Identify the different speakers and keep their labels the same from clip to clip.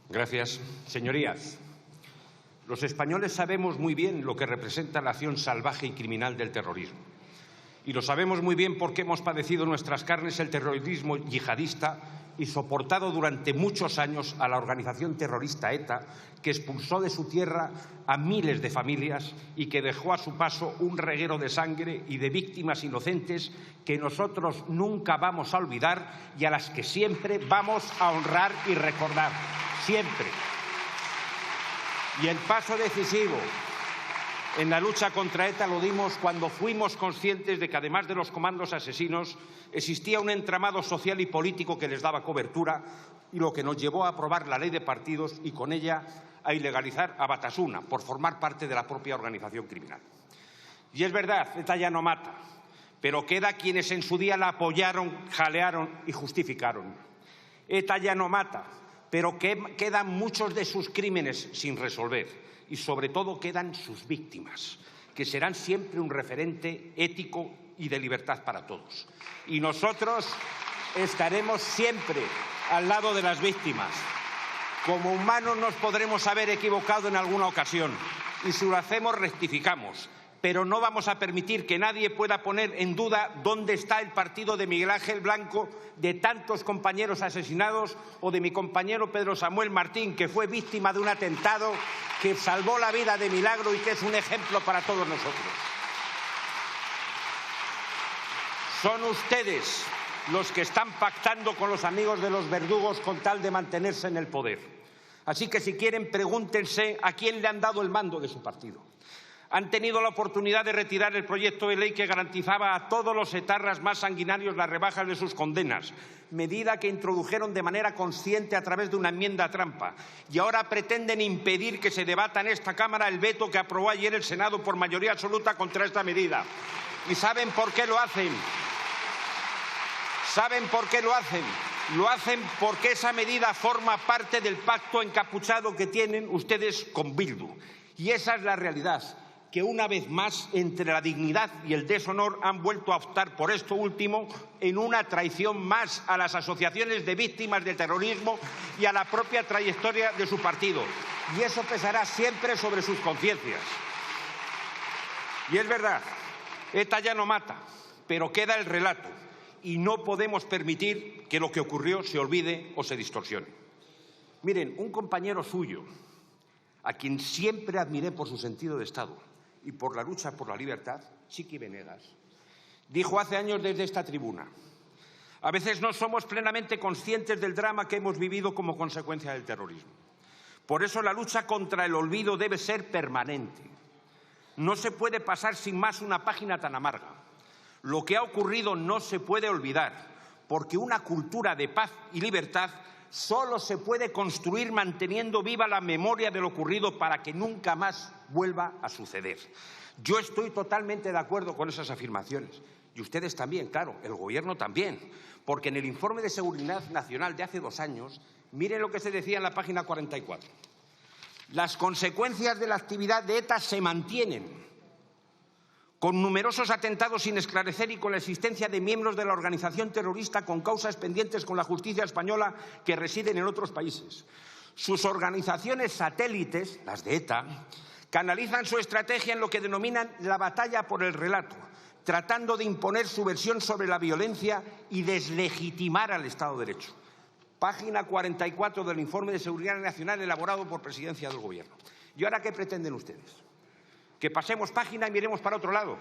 Speaker 1: Gracias. Señorías, los españoles sabemos muy bien lo que representa la acción salvaje y criminal del terrorismo. Y lo sabemos muy bien porque hemos padecido en nuestras carnes el terrorismo yihadista y soportado durante muchos años a la organización terrorista ETA, que expulsó de su tierra a miles de familias y que dejó a su paso un reguero de sangre y de víctimas inocentes que nosotros nunca vamos a olvidar y a las que siempre vamos a honrar y recordar. Siempre. Y el paso decisivo en la lucha contra ETA lo dimos cuando fuimos conscientes de que, además de los comandos asesinos, existía un entramado social y político que les daba cobertura, y lo que nos llevó a aprobar la ley de partidos y con ella a ilegalizar a Batasuna por formar parte de la propia organización criminal. Y es verdad, ETA ya no mata, pero queda quienes en su día la apoyaron, jalearon y justificaron. ETA ya no mata, pero quedan muchos de sus crímenes sin resolver. Y, sobre todo, quedan sus víctimas, que serán siempre un referente ético y de libertad para todos. Y nosotros estaremos siempre al lado de las víctimas. Como humanos nos podremos haber equivocado en alguna ocasión, y si lo hacemos, rectificamos. Pero no vamos a permitir que nadie pueda poner en duda dónde está el partido de Miguel Ángel Blanco, de tantos compañeros asesinados, o de mi compañero Pedro Samuel Martín, que fue víctima de un atentado que salvó la vida de milagro y que es un ejemplo para todos nosotros. Son ustedes los que están pactando con los amigos de los verdugos con tal de mantenerse en el poder. Así que, si quieren, pregúntense a quién le han dado el mando de su partido. Han tenido la oportunidad de retirar el proyecto de ley que garantizaba a todos los etarras más sanguinarios las rebajas de sus condenas, medida que introdujeron de manera consciente a través de una enmienda trampa, y ahora pretenden impedir que se debata en esta Cámara el veto que aprobó ayer el Senado por mayoría absoluta contra esta medida. ¿Y saben por qué lo hacen? ¿Saben por qué lo hacen? Lo hacen porque esa medida forma parte del pacto encapuchado que tienen ustedes con Bildu. Y esa es la realidad, que una vez más, entre la dignidad y el deshonor, han vuelto a optar por esto último, en una traición más a las asociaciones de víctimas del terrorismo y a la propia trayectoria de su partido. Y eso pesará siempre sobre sus conciencias. Y es verdad, ETA ya no mata, pero queda el relato, y no podemos permitir que lo que ocurrió se olvide o se distorsione. Miren, un compañero suyo, a quien siempre admiré por su sentido de Estado y por la lucha por la libertad, Chiqui Venegas, dijo hace años desde esta tribuna: a veces no somos plenamente conscientes del drama que hemos vivido como consecuencia del terrorismo. Por eso la lucha contra el olvido debe ser permanente. No se puede pasar sin más una página tan amarga. Lo que ha ocurrido no se puede olvidar, porque una cultura de paz y libertad solo se puede construir manteniendo viva la memoria de lo ocurrido para que nunca más vuelva a suceder. Yo estoy totalmente de acuerdo con esas afirmaciones. Y ustedes también, claro, el Gobierno también. Porque en el informe de Seguridad Nacional de hace 2 años, miren lo que se decía en la página 44. Las consecuencias de la actividad de ETA se mantienen, con numerosos atentados sin esclarecer y con la existencia de miembros de la organización terrorista con causas pendientes con la justicia española que residen en otros países. Sus organizaciones satélites, las de ETA, canalizan su estrategia en lo que denominan la batalla por el relato, tratando de imponer su versión sobre la violencia y deslegitimar al Estado de Derecho. Página 44 del informe de Seguridad Nacional elaborado por Presidencia del Gobierno. ¿Y ahora qué pretenden ustedes? ¿Que pasemos página y miremos para otro lado?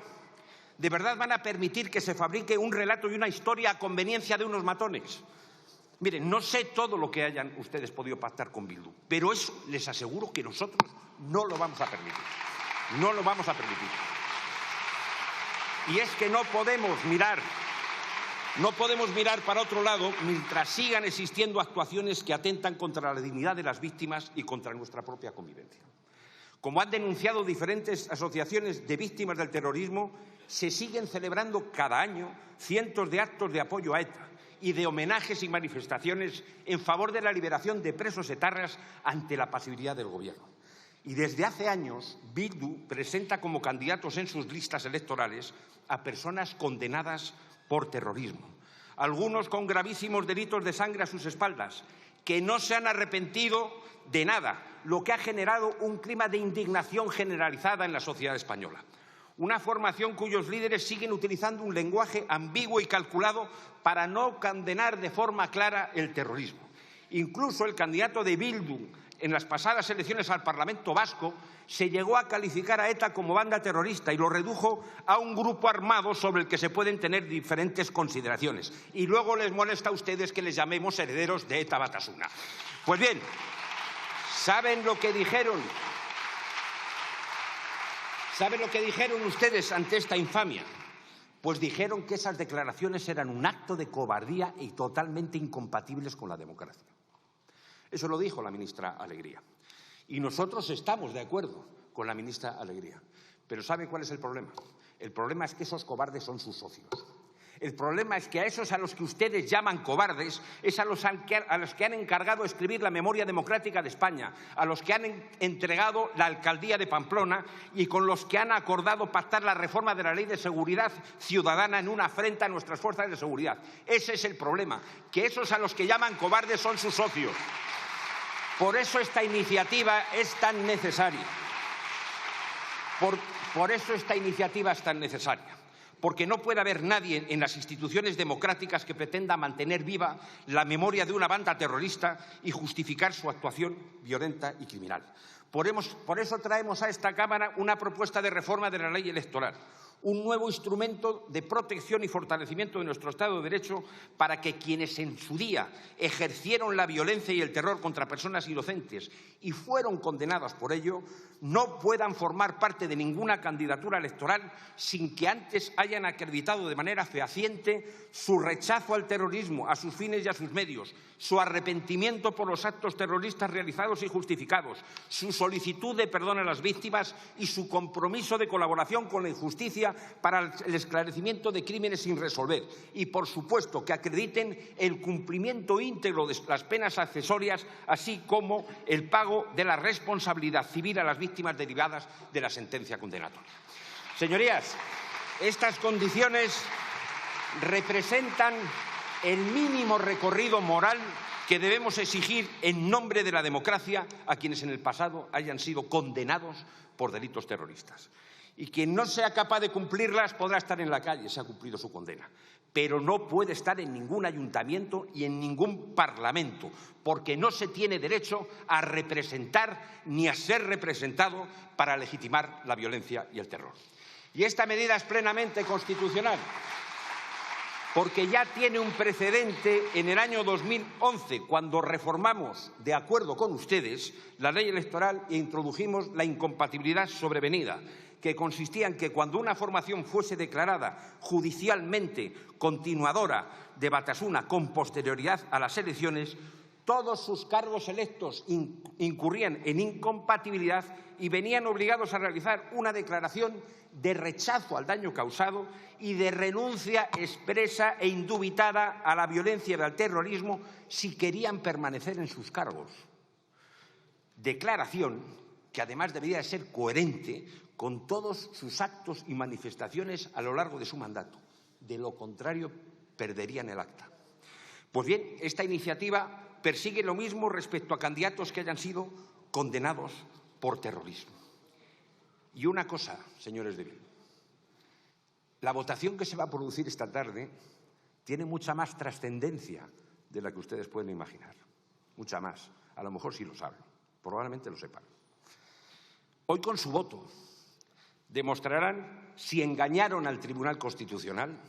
Speaker 1: ¿De verdad van a permitir que se fabrique un relato y una historia a conveniencia de unos matones? Miren, no sé todo lo que hayan ustedes podido pactar con Bildu, pero eso les aseguro que nosotros no lo vamos a permitir. No lo vamos a permitir. Y es que no podemos mirar para otro lado mientras sigan existiendo actuaciones que atentan contra la dignidad de las víctimas y contra nuestra propia convivencia. Como han denunciado diferentes asociaciones de víctimas del terrorismo, se siguen celebrando cada año cientos de actos de apoyo a ETA y de homenajes y manifestaciones en favor de la liberación de presos etarras ante la pasividad del Gobierno. Y desde hace años, Bildu presenta como candidatos en sus listas electorales a personas condenadas por terrorismo, algunos con gravísimos delitos de sangre a sus espaldas, que no se han arrepentido de nada, lo que ha generado un clima de indignación generalizada en la sociedad española. Una formación cuyos líderes siguen utilizando un lenguaje ambiguo y calculado para no condenar de forma clara el terrorismo. Incluso el candidato de Bildu en las pasadas elecciones al Parlamento Vasco se llegó a calificar a ETA como banda terrorista y lo redujo a un grupo armado sobre el que se pueden tener diferentes consideraciones. Y luego les molesta a ustedes que les llamemos herederos de ETA Batasuna. Pues bien, ¿saben lo que dijeron? ¿Saben lo que dijeron ustedes ante esta infamia? Pues dijeron que esas declaraciones eran un acto de cobardía y totalmente incompatibles con la democracia. Eso lo dijo la ministra Alegría. Y nosotros estamos de acuerdo con la ministra Alegría. Pero ¿sabe cuál es el problema? El problema es que esos cobardes son sus socios. El problema es que a esos a los que ustedes llaman cobardes es a los que han encargado escribir la memoria democrática de España, a los que han entregado la alcaldía de Pamplona y con los que han acordado pactar la reforma de la Ley de Seguridad Ciudadana en una afrenta a nuestras fuerzas de seguridad. Ese es el problema, que esos a los que llaman cobardes son sus socios. Por eso esta iniciativa es tan necesaria. Por eso esta iniciativa es tan necesaria. Porque no puede haber nadie en las instituciones democráticas que pretenda mantener viva la memoria de una banda terrorista y justificar su actuación violenta y criminal. Por eso traemos a esta Cámara una propuesta de reforma de la ley electoral, un nuevo instrumento de protección y fortalecimiento de nuestro Estado de Derecho para que quienes en su día ejercieron la violencia y el terror contra personas inocentes y fueron condenados por ello, no puedan formar parte de ninguna candidatura electoral sin que antes hayan acreditado de manera fehaciente su rechazo al terrorismo, a sus fines y a sus medios, su arrepentimiento por los actos terroristas realizados y justificados, su solicitud de perdón a las víctimas y su compromiso de colaboración con la justicia para el esclarecimiento de crímenes sin resolver. Y, por supuesto, que acrediten el cumplimiento íntegro de las penas accesorias, así como el pago de la responsabilidad civil a las víctimas derivadas de la sentencia condenatoria. Señorías, estas condiciones representan el mínimo recorrido moral que debemos exigir en nombre de la democracia a quienes en el pasado hayan sido condenados por delitos terroristas. Y quien no sea capaz de cumplirlas podrá estar en la calle, se ha cumplido su condena, pero no puede estar en ningún ayuntamiento y en ningún parlamento, porque no se tiene derecho a representar ni a ser representado para legitimar la violencia y el terror. Y esta medida es plenamente constitucional, porque ya tiene un precedente en el año 2011, cuando reformamos, de acuerdo con ustedes, la ley electoral e introdujimos la incompatibilidad sobrevenida, que consistía en que cuando una formación fuese declarada judicialmente continuadora de Batasuna con posterioridad a las elecciones, todos sus cargos electos incurrían en incompatibilidad y venían obligados a realizar una declaración de rechazo al daño causado y de renuncia expresa e indubitada a la violencia y al terrorismo si querían permanecer en sus cargos. Declaración que además debería ser coherente con todos sus actos y manifestaciones a lo largo de su mandato. De lo contrario, perderían el acta. Pues bien, esta iniciativa persigue lo mismo respecto a candidatos que hayan sido condenados por terrorismo. Y una cosa, señores de Bildu, la votación que se va a producir esta tarde tiene mucha más trascendencia de la que ustedes pueden imaginar. Mucha más. A lo mejor sí lo saben. Probablemente lo sepan. Hoy, con su voto, demostrarán si engañaron al Tribunal Constitucional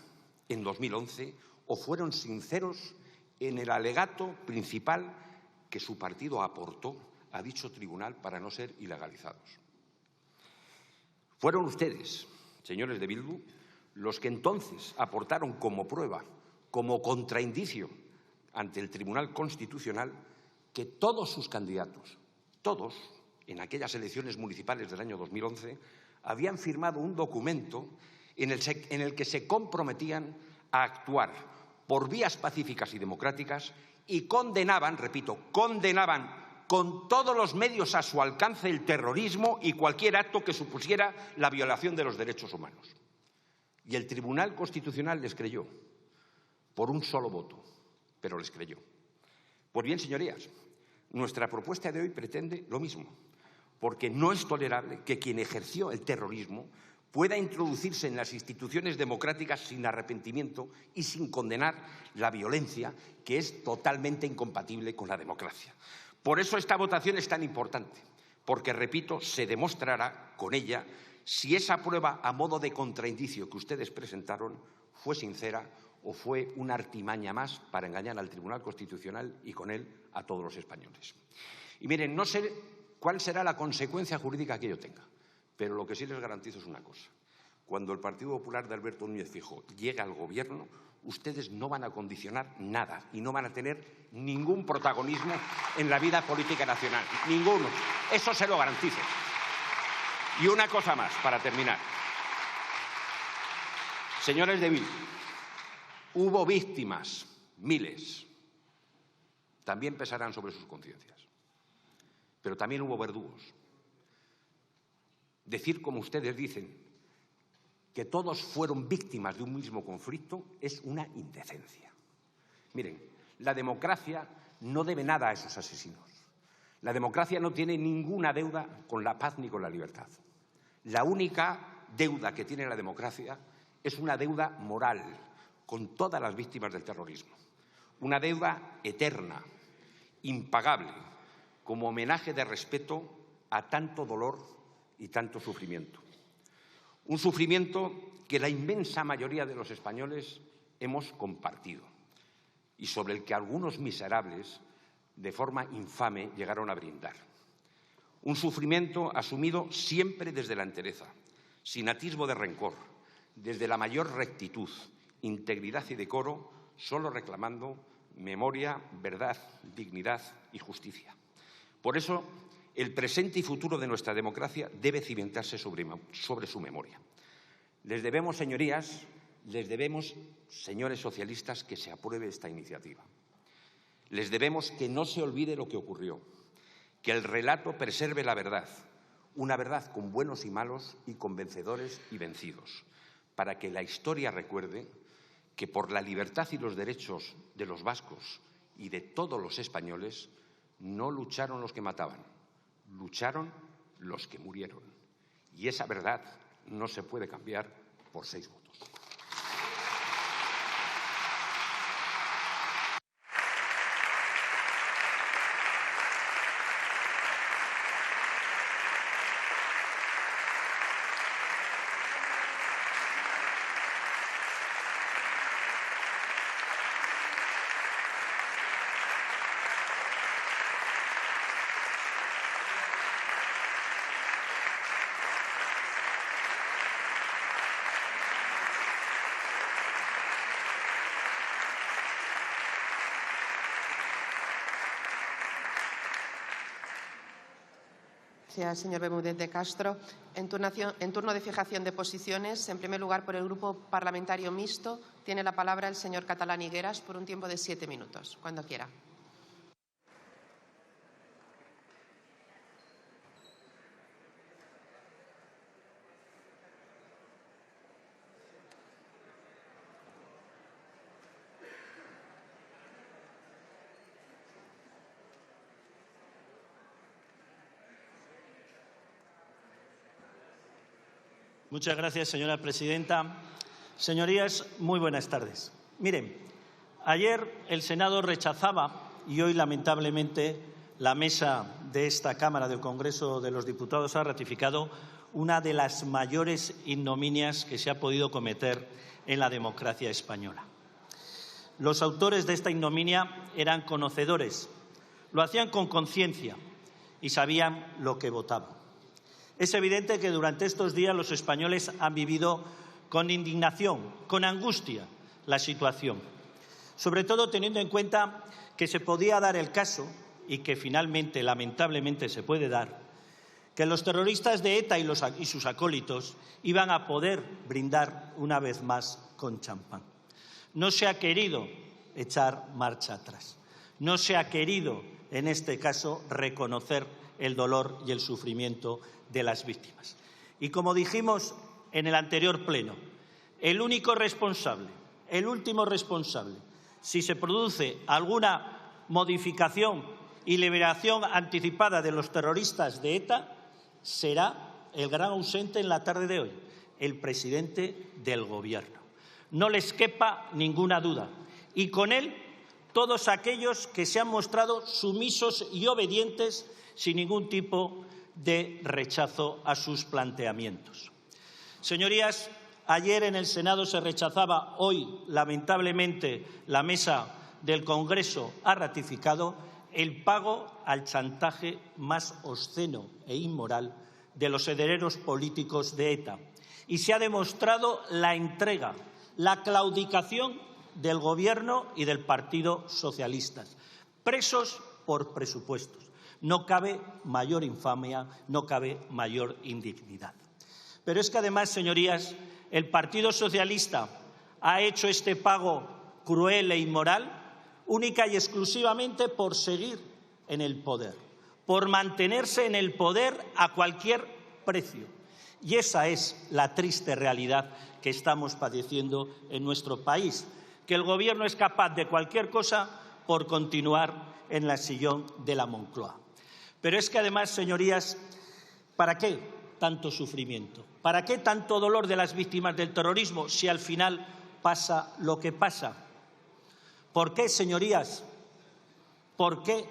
Speaker 1: en 2011 o fueron sinceros en el alegato principal que su partido aportó a dicho tribunal para no ser ilegalizados. Fueron ustedes, señores de Bildu, los que entonces aportaron como prueba, como contraindicio ante el Tribunal Constitucional, que todos sus candidatos, todos, en aquellas elecciones municipales del año 2011, habían firmado un documento en el que se comprometían a actuar por vías pacíficas y democráticas y condenaban, repito, condenaban con todos los medios a su alcance el terrorismo y cualquier acto que supusiera la violación de los derechos humanos. Y el Tribunal Constitucional les creyó, por un solo voto, pero les creyó. Pues bien, señorías, nuestra propuesta de hoy pretende lo mismo, porque no es tolerable que quien ejerció el terrorismo pueda introducirse en las instituciones democráticas sin arrepentimiento y sin condenar la violencia, que es totalmente incompatible con la democracia. Por eso esta votación es tan importante, porque, repito, se demostrará con ella si esa prueba a modo de contraindicio que ustedes presentaron fue sincera o fue una artimaña más para engañar al Tribunal Constitucional y con él a todos los españoles. Y miren, no sé cuál será la consecuencia jurídica que ello tenga, pero lo que sí les garantizo es una cosa. Cuando el Partido Popular de Alberto Núñez Feijóo llegue al Gobierno, ustedes no van a condicionar nada y no van a tener ningún protagonismo en la vida política nacional. Ninguno. Eso se lo garantizo. Y una cosa más, para terminar. Señores de Bildu, hubo víctimas, miles. También pesarán sobre sus conciencias. Pero también hubo verdugos. Decir, como ustedes dicen, que todos fueron víctimas de un mismo conflicto es una indecencia. Miren, la democracia no debe nada a esos asesinos. La democracia no tiene ninguna deuda con la paz ni con la libertad. La única deuda que tiene la democracia es una deuda moral con todas las víctimas del terrorismo. Una deuda eterna, impagable, como homenaje de respeto a tanto dolor y tanto sufrimiento. Un sufrimiento que la inmensa mayoría de los españoles hemos compartido y sobre el que algunos miserables, de forma infame, llegaron a brindar. Un sufrimiento asumido siempre desde la entereza, sin atisbo de rencor, desde la mayor rectitud, integridad y decoro, solo reclamando memoria, verdad, dignidad y justicia. Por eso, el presente y futuro de nuestra democracia debe cimentarse sobre su memoria. Les debemos, señorías, señores socialistas, que se apruebe esta iniciativa. Les debemos que no se olvide lo que ocurrió, que el relato preserve la verdad, una verdad con buenos y malos y con vencedores y vencidos, para que la historia recuerde que por la libertad y los derechos de los vascos y de todos los españoles no lucharon los que mataban, lucharon los que murieron. Y esa verdad no se puede cambiar por 6 votos.
Speaker 2: Gracias, señor Bermúdez de Castro. En turno de fijación de posiciones, en primer lugar, por el Grupo Parlamentario Mixto, tiene la palabra el señor Catalán Higueras por un tiempo de 7 minutos, cuando quiera.
Speaker 3: Muchas gracias, señora presidenta. Señorías, muy buenas tardes. Miren, ayer el Senado rechazaba y hoy, lamentablemente, la mesa de esta Cámara del Congreso de los Diputados ha ratificado una de las mayores ignominias que se ha podido cometer en la democracia española. Los autores de esta ignominia eran conocedores, lo hacían con conciencia y sabían lo que votaban. Es evidente que durante estos días los españoles han vivido con indignación, con angustia, la situación, sobre todo teniendo en cuenta que se podía dar el caso, y que finalmente, lamentablemente, se puede dar, que los terroristas de ETA y sus acólitos iban a poder brindar una vez más con champán. No se ha querido echar marcha atrás. No se ha querido, en este caso, reconocer el dolor y el sufrimiento de las víctimas. Y como dijimos en el anterior pleno, el único responsable, el último responsable, si se produce alguna modificación y liberación anticipada de los terroristas de ETA, será el gran ausente en la tarde de hoy, el presidente del Gobierno. No les quepa ninguna duda. Y con él, todos aquellos que se han mostrado sumisos y obedientes sin ningún tipo de rechazo a sus planteamientos. Señorías, ayer en el Senado se rechazaba, hoy, lamentablemente, la mesa del Congreso ha ratificado el pago al chantaje más obsceno e inmoral de los herederos políticos de ETA. Y se ha demostrado la entrega, la claudicación del Gobierno y del Partido Socialista, presos por presupuestos. No cabe mayor infamia, no cabe mayor indignidad. Pero es que además, señorías, el Partido Socialista ha hecho este pago cruel e inmoral única y exclusivamente por seguir en el poder, por mantenerse en el poder a cualquier precio. Y esa es la triste realidad que estamos padeciendo en nuestro país, que el Gobierno es capaz de cualquier cosa por continuar en el sillón de la Moncloa. Pero es que además, señorías, ¿para qué tanto sufrimiento? ¿Para qué tanto dolor de las víctimas del terrorismo si al final pasa lo que pasa? ¿Por qué, señorías? ¿Por qué?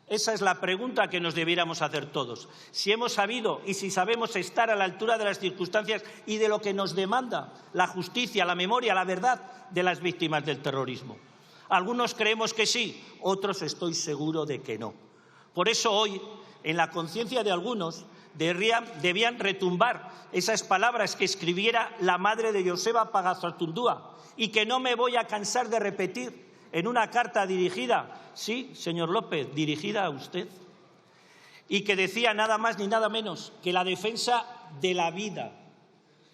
Speaker 3: Esa es la pregunta que nos debiéramos hacer todos. Si hemos sabido y si sabemos estar a la altura de las circunstancias y de lo que nos demanda la justicia, la memoria, la verdad de las víctimas del terrorismo. Algunos creemos que sí, otros estoy seguro de que no. Por eso hoy, en la conciencia de algunos, debían retumbar esas palabras que escribiera la madre de Joseba Pagazaurtundúa y que no me voy a cansar de repetir en una carta dirigida, sí, señor López, dirigida a usted, y que decía nada más ni nada menos que la defensa de la vida,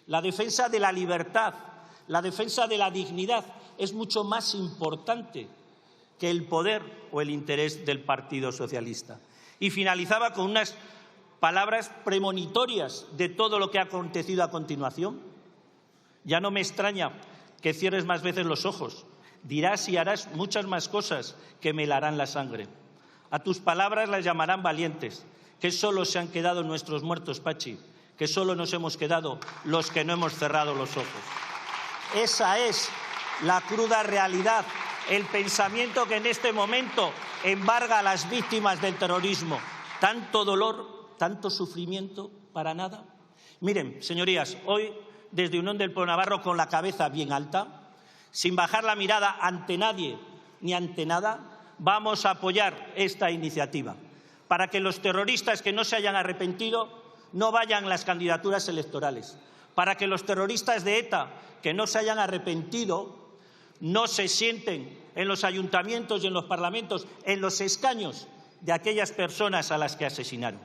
Speaker 3: la defensa de la libertad, la defensa de la dignidad es mucho más importante que el poder o el interés del Partido Socialista. Y finalizaba con unas palabras premonitorias de todo lo que ha acontecido a continuación. Ya no me extraña que cierres más veces los ojos. Dirás y harás muchas más cosas que me helarán la sangre. A tus palabras las llamarán valientes, que solo se han quedado nuestros muertos, Pachi, que solo nos hemos quedado los que no hemos cerrado los ojos. Esa es la cruda realidad, el pensamiento que en este momento embarga a las víctimas del terrorismo. Tanto dolor, tanto sufrimiento, ¿para nada? Miren, señorías, hoy desde Unión del Pueblo Navarro con la cabeza bien alta, sin bajar la mirada ante nadie ni ante nada, vamos a apoyar esta iniciativa para que los terroristas que no se hayan arrepentido no vayan a las candidaturas electorales, para que los terroristas de ETA que no se hayan arrepentido no se sienten en los ayuntamientos y en los parlamentos, en los escaños de aquellas personas a las que asesinaron.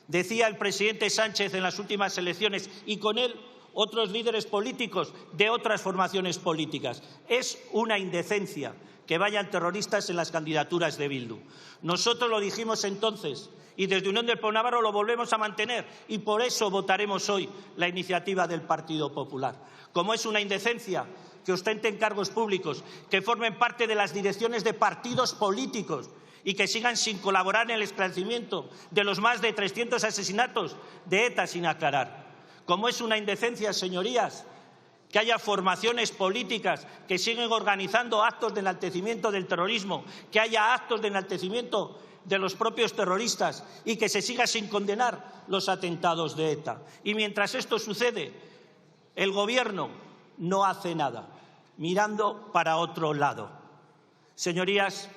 Speaker 3: Decía el presidente Sánchez en las últimas elecciones, y con él otros líderes políticos de otras formaciones políticas, es una indecencia que vayan terroristas en las candidaturas de Bildu. Nosotros lo dijimos entonces y desde Unión del Pueblo Navarro lo volvemos a mantener y por eso votaremos hoy la iniciativa del Partido Popular. Como es una indecencia que ostenten cargos públicos, que formen parte de las direcciones de partidos políticos y que sigan sin colaborar en el esclarecimiento de los más de 300 asesinatos de ETA sin aclarar. Como es una indecencia, señorías, que haya formaciones políticas que siguen organizando actos de enaltecimiento del terrorismo, que haya actos de enaltecimiento de los propios terroristas y que se siga sin condenar los atentados de ETA. Y mientras esto sucede, el Gobierno no hace nada, mirando para otro lado. Señorías,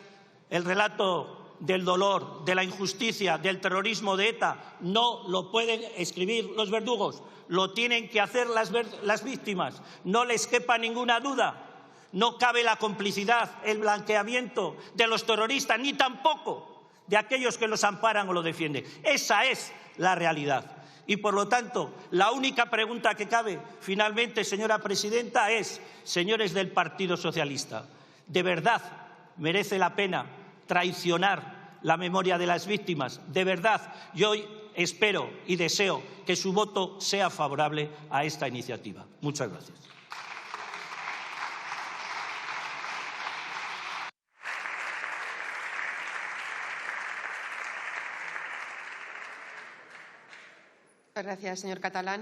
Speaker 3: el relato del dolor, de la injusticia, del terrorismo de ETA no lo pueden escribir los verdugos, lo tienen que hacer las víctimas. No les quepa ninguna duda. No cabe la complicidad, el blanqueamiento de los terroristas, ni tampoco de aquellos que los amparan o los defienden. Esa es la realidad. Y, por lo tanto, la única pregunta que cabe, finalmente, señora presidenta, es, señores del Partido Socialista, ¿de verdad merece la pena traicionar la memoria de las víctimas? De verdad, yo hoy espero y deseo que su voto sea favorable a esta iniciativa. Muchas gracias.
Speaker 2: Gracias, señor Catalán.